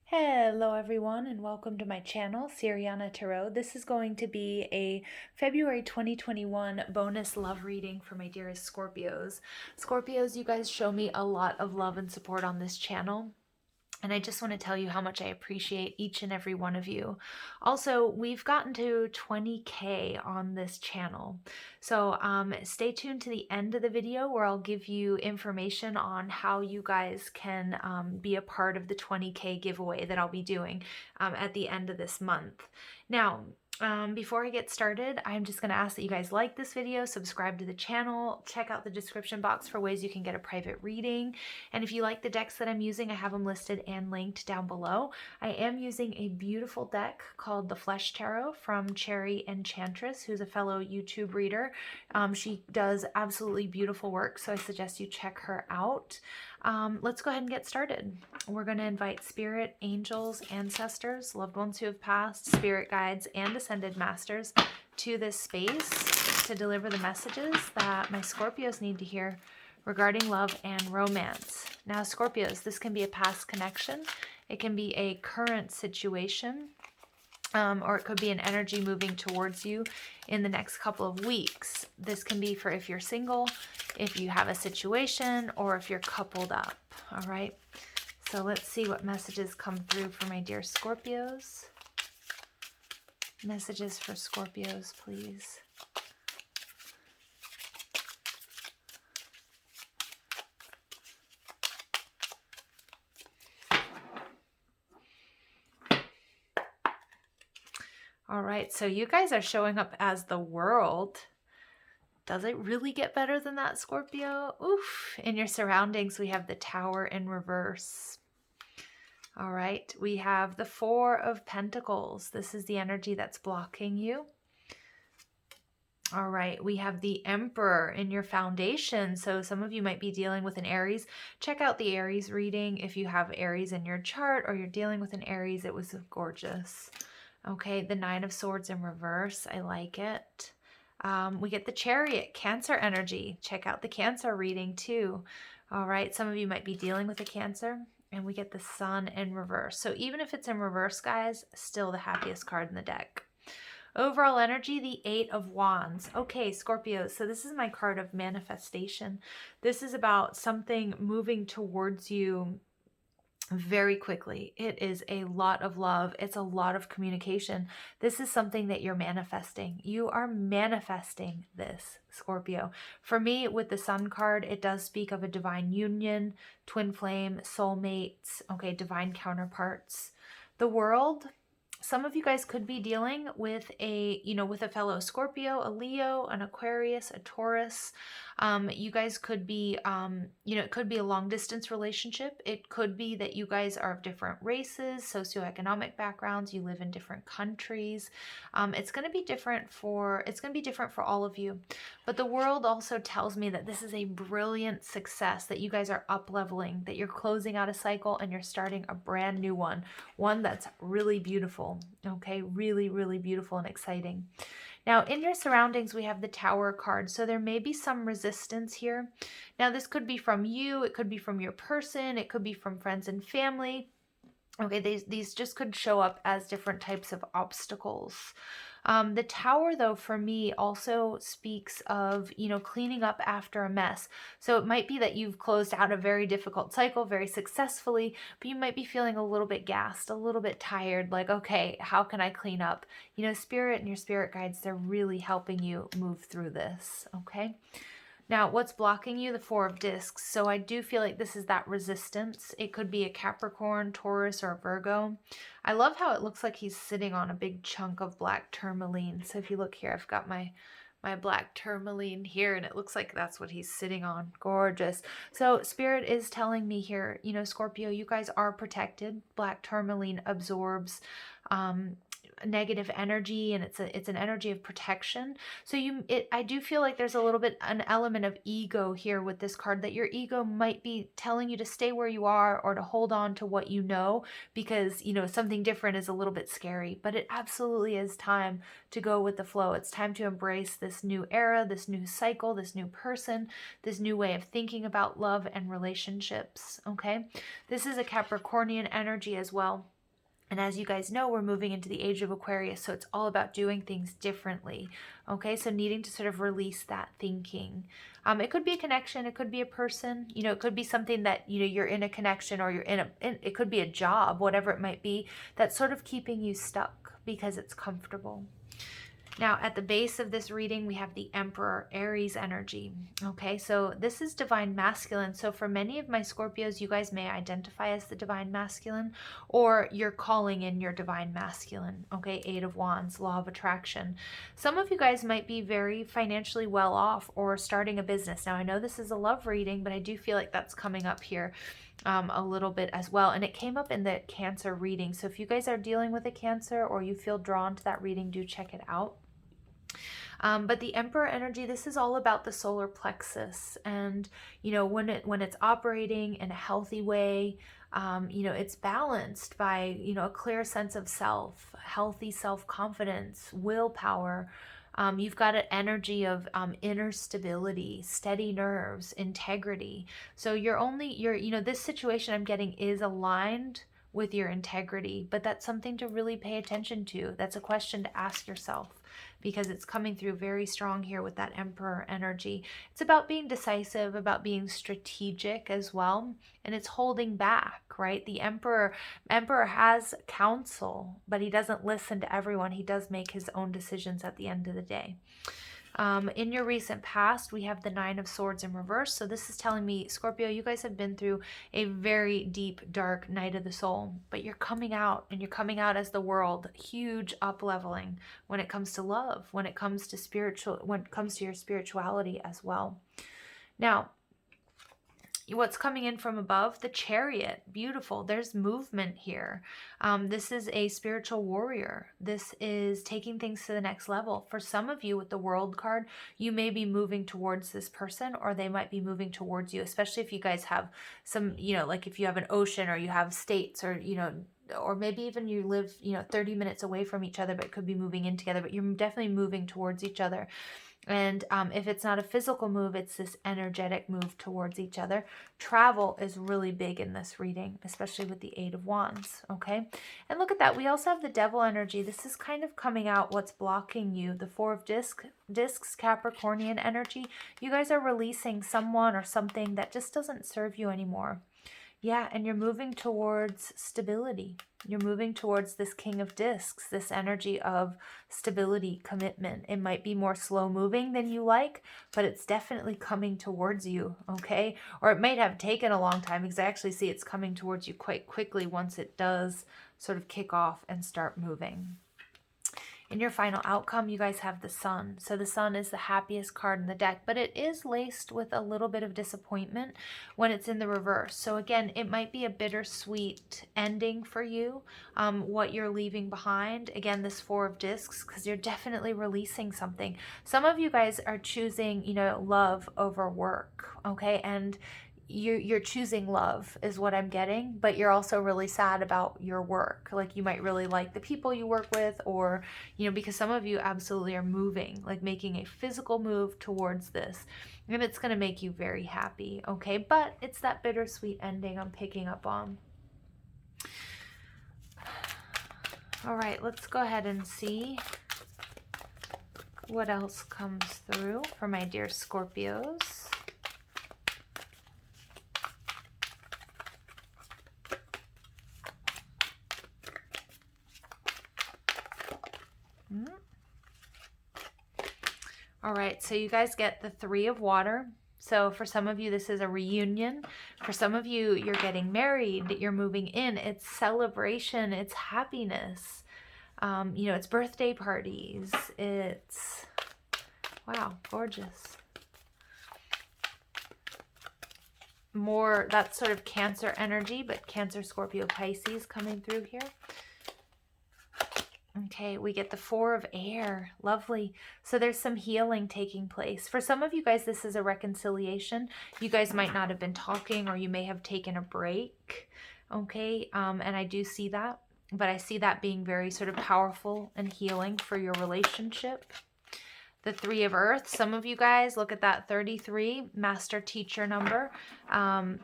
Hello everyone and welcome to my channel, Siriana Tarot. This is going to be a February 2021 bonus love reading for my dearest Scorpios. Scorpios, you guys show me a lot of love and support on this channel. And I just want to tell you how much I appreciate each and every one of you. Also, we've gotten to 20K on this channel. So stay tuned to the end of the video where I'll give you information on how you guys can be a part of the 20K giveaway that I'll be doing at the end of this month. Now, before I get started, I'm just going to ask that you guys like this video, subscribe to the channel, check out the description box for ways you can get a private reading. And if you like the decks that I'm using, I have them listed and linked down below. I am using a beautiful deck called the Flesh Tarot from Cherry Enchantress, who's a fellow YouTube reader. She does absolutely beautiful work, so I suggest you check her out. Let's go ahead and get started. We're going to invite spirit, angels, ancestors, loved ones who have passed, spirit guides, and ascended masters to this space to deliver the messages that my Scorpios need to hear regarding love and romance. Now, Scorpios, this can be a past connection. It can be a current situation, or it could be an energy moving towards you in the next couple of weeks. This can be for if you're single, if you have a situation, or if you're coupled up. All right. So let's see what messages come through for my dear Scorpios. Messages for Scorpios, please. All right, so you guys are showing up as the World. Does it really get better than that, Scorpio? Oof. In your surroundings, we have the Tower in reverse. All right, we have the Four of Pentacles. This is the energy that's blocking you. All right, we have the Emperor in your foundation. So some of you might be dealing with an Aries. Check out the Aries reading. If you have Aries in your chart or you're dealing with an Aries, it was gorgeous. Okay, the Nine of Swords in reverse. I like it. We get the Chariot, Cancer energy. Check out the Cancer reading too. All right, some of you might be dealing with a Cancer. And we get the Sun in reverse. So even if it's in reverse, guys, still the happiest card in the deck. Overall energy, the Eight of Wands. Okay, Scorpio, so this is my card of manifestation. This is about something moving towards you very quickly. It is a lot of love. It's a lot of communication. This is something that you're manifesting. You are manifesting this, Scorpio. For me, with the Sun card, it does speak of a divine union, twin flame, soulmates, okay, divine counterparts. The World, some of you guys could be dealing with with a fellow Scorpio, a Leo, an Aquarius, a Taurus. You guys could be, it could be a long distance relationship. It could be that you guys are of different races, socioeconomic backgrounds. You live in different countries. It's going to be different for all of you. But the World also tells me that this is a brilliant success, that you guys are up leveling, that you're closing out a cycle and you're starting a brand new one that's really beautiful. Okay, really, really beautiful and exciting. Now, in your surroundings, we have the Tower card. So there may be some resistance here. Now, this could be from you. It could be from your person. It could be from friends and family. Okay, these just could show up as different types of obstacles. The Tower, though, for me also speaks of, cleaning up after a mess. So it might be that you've closed out a very difficult cycle very successfully, but you might be feeling a little bit gassed, a little bit tired, like, okay, how can I clean up? Spirit and your spirit guides, they're really helping you move through this, okay? Now, what's blocking you? The Four of Discs. So I do feel like this is that resistance. It could be a Capricorn, Taurus, or Virgo. I love how it looks like he's sitting on a big chunk of black tourmaline. So if you look here, I've got my black tourmaline here, and it looks like that's what he's sitting on. Gorgeous. So Spirit is telling me here, Scorpio, you guys are protected. Black tourmaline absorbs negative energy, and it's an energy of protection. So I do feel like there's a little bit an element of ego here with this card, that your ego might be telling you to stay where you are or to hold on to what you know, because something different is a little bit scary. But it absolutely is time to go with the flow. It's time to embrace this new era, this new cycle, this new person, this new way of thinking about love and relationships. Okay, this is a Capricornian energy as well. And as you guys know, we're moving into the age of Aquarius, so it's all about doing things differently. Okay, so needing to sort of release that thinking. It could be a connection, it could be a person, you know, it could be something that, you know, you're in a connection, or you're it could be a job, whatever it might be, that's sort of keeping you stuck because it's comfortable. Now, at the base of this reading, we have the Emperor, Aries energy. Okay, so this is divine masculine. So for many of my Scorpios, you guys may identify as the divine masculine, or you're calling in your divine masculine. Okay, Eight of Wands, Law of Attraction. Some of you guys might be very financially well off or starting a business. Now, I know this is a love reading, but I do feel like that's coming up here a little bit as well. And it came up in the Cancer reading. So if you guys are dealing with a Cancer or you feel drawn to that reading, do check it out. But the Emperor energy, this is all about the solar plexus, and you know, when it's operating in a healthy way, you know, it's balanced by, you know, a clear sense of self, healthy self-confidence, willpower. You've got an energy of inner stability, steady nerves, integrity. So you know, this situation I'm getting is aligned with your integrity, but that's something to really pay attention to. That's a question to ask yourself, because it's coming through very strong here with that Emperor energy. It's about being decisive, about being strategic as well, and it's holding back, right? The Emperor has counsel, but he doesn't listen to everyone. He does make his own decisions at the end of the day. In your recent past, we have the Nine of Swords in reverse. So this is telling me, Scorpio, you guys have been through a very deep, dark night of the soul, but you're coming out, and you're coming out as the world. Huge up-leveling when it comes to love, when it comes to your spirituality as well. Now, what's coming in from above? The Chariot. Beautiful. There's movement here. This is a spiritual warrior. This is taking things to the next level. For some of you with the World card, you may be moving towards this person, or they might be moving towards you, especially if you guys have some, you know, like if you have an ocean, or you have states, or, you know, or maybe even you live, you know, 30 minutes away from each other, but could be moving in together, but you're definitely moving towards each other. And if it's not a physical move, it's this energetic move towards each other. Travel is really big in this reading, especially with the Eight of Wands, okay? And look at that. We also have the Devil energy. This is kind of coming out what's blocking you. The Four of Discs, Capricornian energy. You guys are releasing someone or something that just doesn't serve you anymore. Yeah, and you're moving towards stability. You're moving towards this King of Discs, this energy of stability, commitment. It might be more slow moving than you like, but it's definitely coming towards you, okay? Or it might have taken a long time, because I actually see it's coming towards you quite quickly once it does sort of kick off and start moving. In your final outcome, you guys have the Sun. So the Sun is the happiest card in the deck, but it is laced with a little bit of disappointment when it's in the reverse. So again, it might be a bittersweet ending for you, what you're leaving behind. Again, this Four of Discs, because you're definitely releasing something. Some of you guys are choosing, you know, love over work, okay? And you're choosing love is what I'm getting, but you're also really sad about your work. Like you might really like the people you work with, or, you know, because some of you absolutely are moving, like making a physical move towards this, and it's going to make you very happy, okay? But it's that bittersweet ending I'm picking up on. All right, let's go ahead and see what else comes through for my dear Scorpios. All right, so you guys get the Three of Water. So for some of you, this is a reunion. For some of you, you're getting married, you're moving in. It's celebration, it's happiness. You know, it's birthday parties. It's, wow, gorgeous. More, that's sort of Cancer energy, but Cancer, Scorpio, Pisces coming through here. Okay, we get the Four of Air. Lovely. So there's some healing taking place. For some of you guys, this is a reconciliation. You guys might not have been talking, or you may have taken a break. Okay, and I do see that. But I see that being very sort of powerful and healing for your relationship. the 3 of Earth. Some of you guys, look at that 33, master teacher number.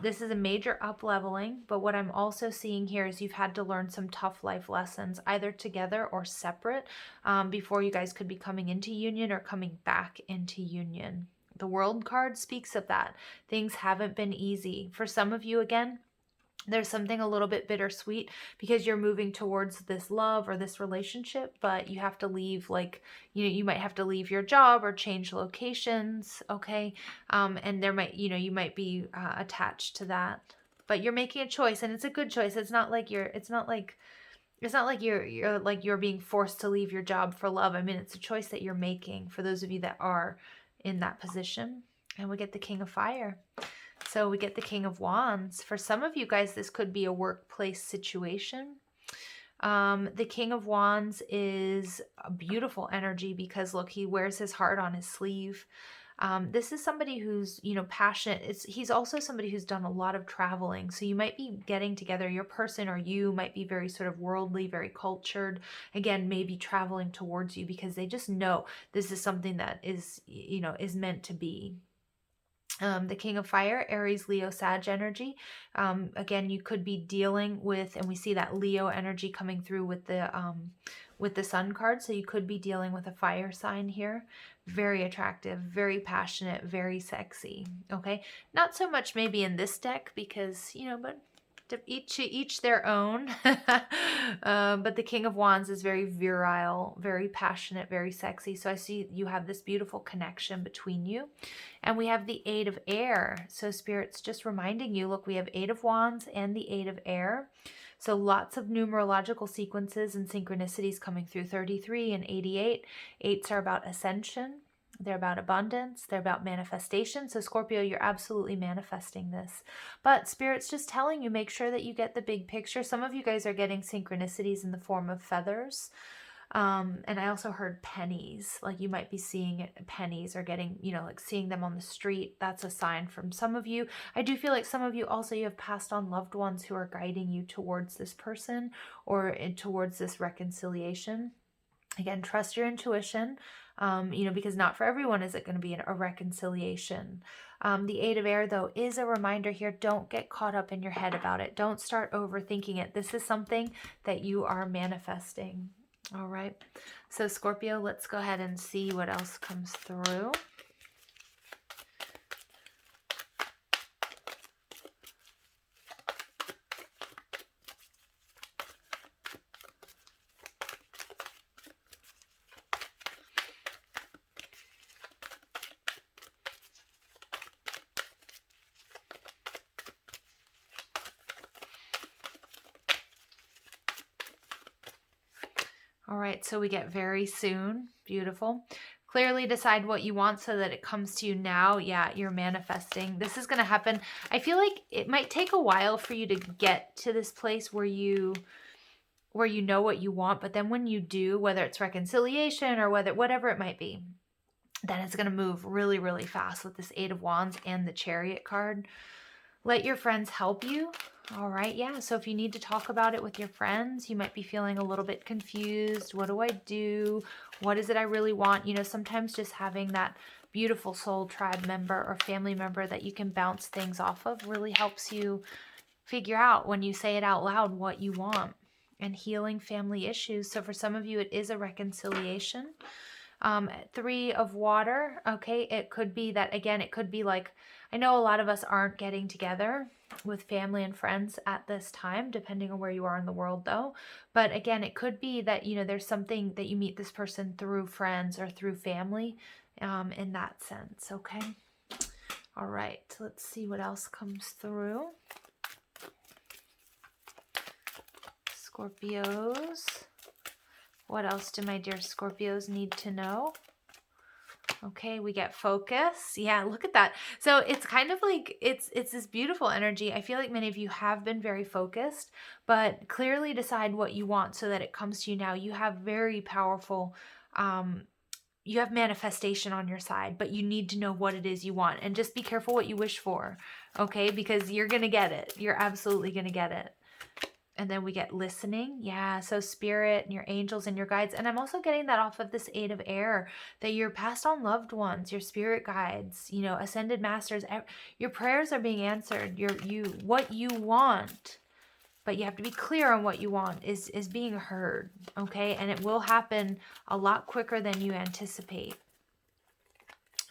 This is a major up-leveling, but what I'm also seeing here is you've had to learn some tough life lessons, either together or separate, before you guys could be coming into union or coming back into union. The World card speaks of that. Things haven't been easy. For some of you, again, there's something a little bit bittersweet because you're moving towards this love or this relationship, but you have to leave, like, you might have to leave your job or change locations, okay? And there might, you might be attached to that, but you're making a choice, and it's a good choice. It's not like you're being forced to leave your job for love. I mean, it's a choice that you're making for those of you that are in that position. And we get the King of Fire. So we get the King of Wands. For some of you guys, this could be a workplace situation. The King of Wands is a beautiful energy because, look, he wears his heart on his sleeve. This is somebody who's, passionate. He's also somebody who's done a lot of traveling. So you might be getting together, your person or you might be very sort of worldly, very cultured. Again, maybe traveling towards you because they just know this is something that is meant to be. The King of Fire, Aries, Leo, Sag energy. Again, you could be dealing with, and we see that Leo energy coming through with the Sun card. So you could be dealing with a fire sign here. Very attractive, very passionate, very sexy. Okay, not so much maybe in this deck because but each their own. But the King of Wands is very virile, very passionate, very sexy. So I see you have this beautiful connection between you. And we have the 8 of Air. So Spirit's just reminding you, look, we have 8 of Wands and the 8 of Air. So lots of numerological sequences and synchronicities coming through. 33 and 88. 8s are about ascension. They're about abundance. They're about manifestation. So Scorpio, you're absolutely manifesting this. But Spirit's just telling you, make sure that you get the big picture. Some of you guys are getting synchronicities in the form of feathers. And I also heard pennies, like you might be seeing pennies or getting, like seeing them on the street. That's a sign from some of you. I do feel like some of you also, you have passed on loved ones who are guiding you towards this person or towards this reconciliation. Again, trust your intuition, because not for everyone is it going to be a reconciliation. The 8 of Air, though, is a reminder here. Don't get caught up in your head about it. Don't start overthinking it. This is something that you are manifesting. All right. So Scorpio, let's go ahead and see what else comes through. All right, so we get very soon. Beautiful. Clearly decide what you want so that it comes to you now. Yeah, you're manifesting. This is going to happen. I feel like it might take a while for you to get to this place where you know what you want, but then when you do, whether it's reconciliation or whatever it might be, then it's going to move really, really fast with this 8 of Wands and the Chariot card. Let your friends help you. All right, yeah. So if you need to talk about it with your friends, you might be feeling a little bit confused. What do I do? What is it I really want? Sometimes just having that beautiful soul tribe member or family member that you can bounce things off of really helps you figure out when you say it out loud what you want. And healing family issues. So for some of you, it is a reconciliation. 3 of Water. Okay, it could be that, again, it could be like, I know a lot of us aren't getting together with family and friends at this time, depending on where you are in the world though. But again, it could be that, there's something that you meet this person through friends or through family, in that sense. Okay. All right. Let's see what else comes through. Scorpios. What else do my dear Scorpios need to know? Okay, we get focus. Yeah, look at that. So it's kind of like, it's this beautiful energy. I feel like many of you have been very focused, but clearly decide what you want so that it comes to you now. You have very powerful, you have manifestation on your side, but you need to know what it is you want. And just be careful what you wish for, okay? Because you're going to get it. You're absolutely going to get it. And then we get listening. Yeah, so spirit and your angels and your guides. And I'm also getting that off of this 8 of air, that your passed on loved ones, your spirit guides, you know, ascended masters, your prayers are being answered. What you want, but you have to be clear on what you want, is being heard, okay? And it will happen a lot quicker than you anticipate.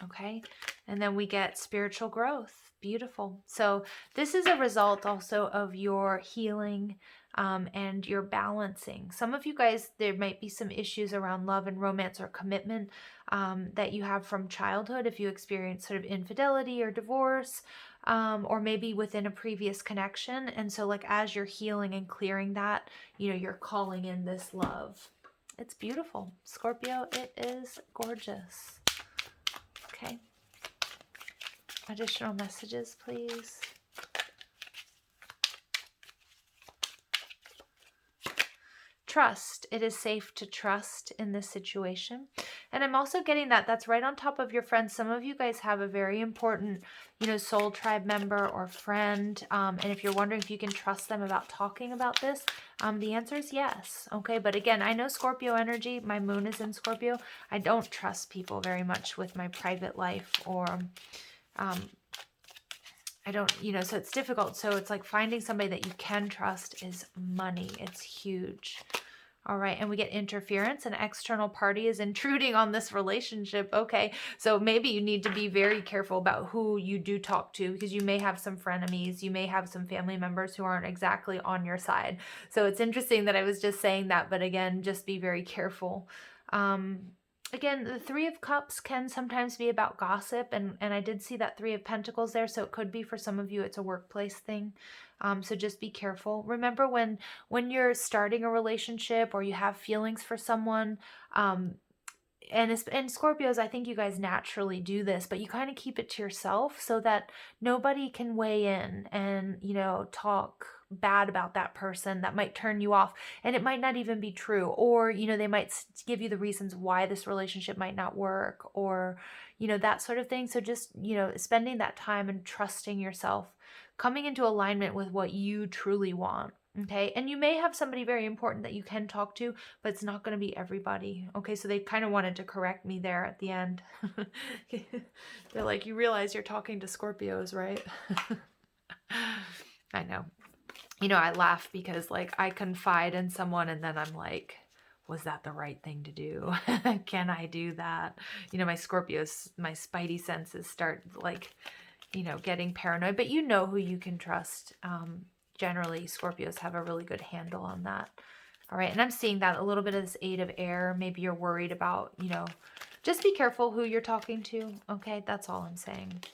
Okay, and then we get spiritual growth. Beautiful. So this is a result also of your healing and your balancing. Some of you guys, there might be some issues around love and romance or commitment that you have from childhood. If you experience sort of infidelity or divorce, or maybe within a previous connection. And so like as you're healing and clearing that, you know, you're calling in this love. It's beautiful. Scorpio, it is gorgeous. Okay. Additional messages, please. Trust. It is safe to trust in this situation. And I'm also getting that that's right on top of your friends. Some of you guys have a very important, you know, soul tribe member or friend. And if you're wondering if you can trust them about talking about this, the answer is yes. Okay. But again, I know Scorpio energy. My moon is in Scorpio. I don't trust people very much with my private life, or I don't, you know, so it's difficult. So it's like finding somebody that you can trust is money. It's huge. All right. And we get interference. An external party is intruding on this relationship. Okay. So maybe you need to be very careful about who you do talk to, because you may have some frenemies. You may have some family members who aren't exactly on your side. So it's interesting that I was just saying that, but again, just be very careful. Again, the 3 of Cups can sometimes be about gossip, and I did see that 3 of Pentacles there, so it could be for some of you it's a workplace thing. So just be careful. Remember when you're starting a relationship or you have feelings for someone, and Scorpios, I think you guys naturally do this, but you kind of keep it to yourself so that nobody can weigh in and, you know, talk bad about that person that might turn you off, and it might not even be true, or, you know, they might give you the reasons why this relationship might not work, or, you know, that sort of thing. So just, you know, spending that time and trusting yourself, coming into alignment with what you truly want. Okay. And you may have somebody very important that you can talk to, but it's not going to be everybody. Okay. So they kind of wanted to correct me there at the end. They're like, you realize you're talking to Scorpios, right? I know. You know, I laugh because like I confide in someone and then I'm like, was that the right thing to do? Can I do that? You know, my Scorpios, my spidey senses start like, you know, getting paranoid, but you know who you can trust. Generally, Scorpios have a really good handle on that. All right. And I'm seeing that a little bit of this 8 of air. Maybe you're worried about, you know, just be careful who you're talking to. Okay. That's all I'm saying.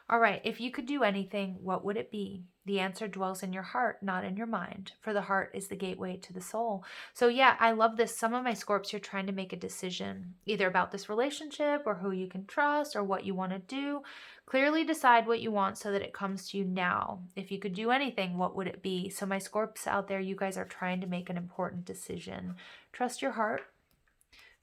All right. If you could do anything, what would it be? The answer dwells in your heart, not in your mind, for the heart is the gateway to the soul. So yeah, I love this. Some of my Scorps, you're trying to make a decision either about this relationship or who you can trust or what you want to do. Clearly decide what you want so that it comes to you now. If you could do anything, what would it be? So my Scorps out there, you guys are trying to make an important decision. Trust your heart,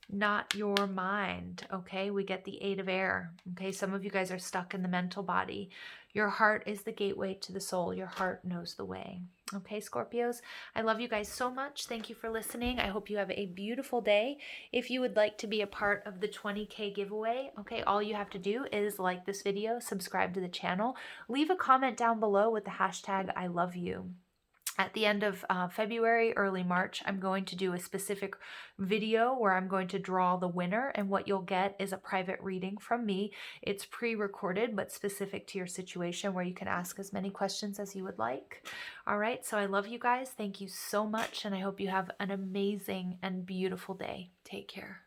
not your mind. Okay, we get the 8 of air. Okay, some of you guys are stuck in the mental body. Your heart is the gateway to the soul. Your heart knows the way. Okay, Scorpios, I love you guys so much. Thank you for listening. I hope you have a beautiful day. If you would like to be a part of the 20K giveaway, okay, all you have to do is like this video, subscribe to the channel, leave a comment down below with the hashtag I love you. At the end of February, early March, I'm going to do a specific video where I'm going to draw the winner, and what you'll get is a private reading from me. It's pre-recorded, but specific to your situation, where you can ask as many questions as you would like. All right, so I love you guys. Thank you so much, and I hope you have an amazing and beautiful day. Take care.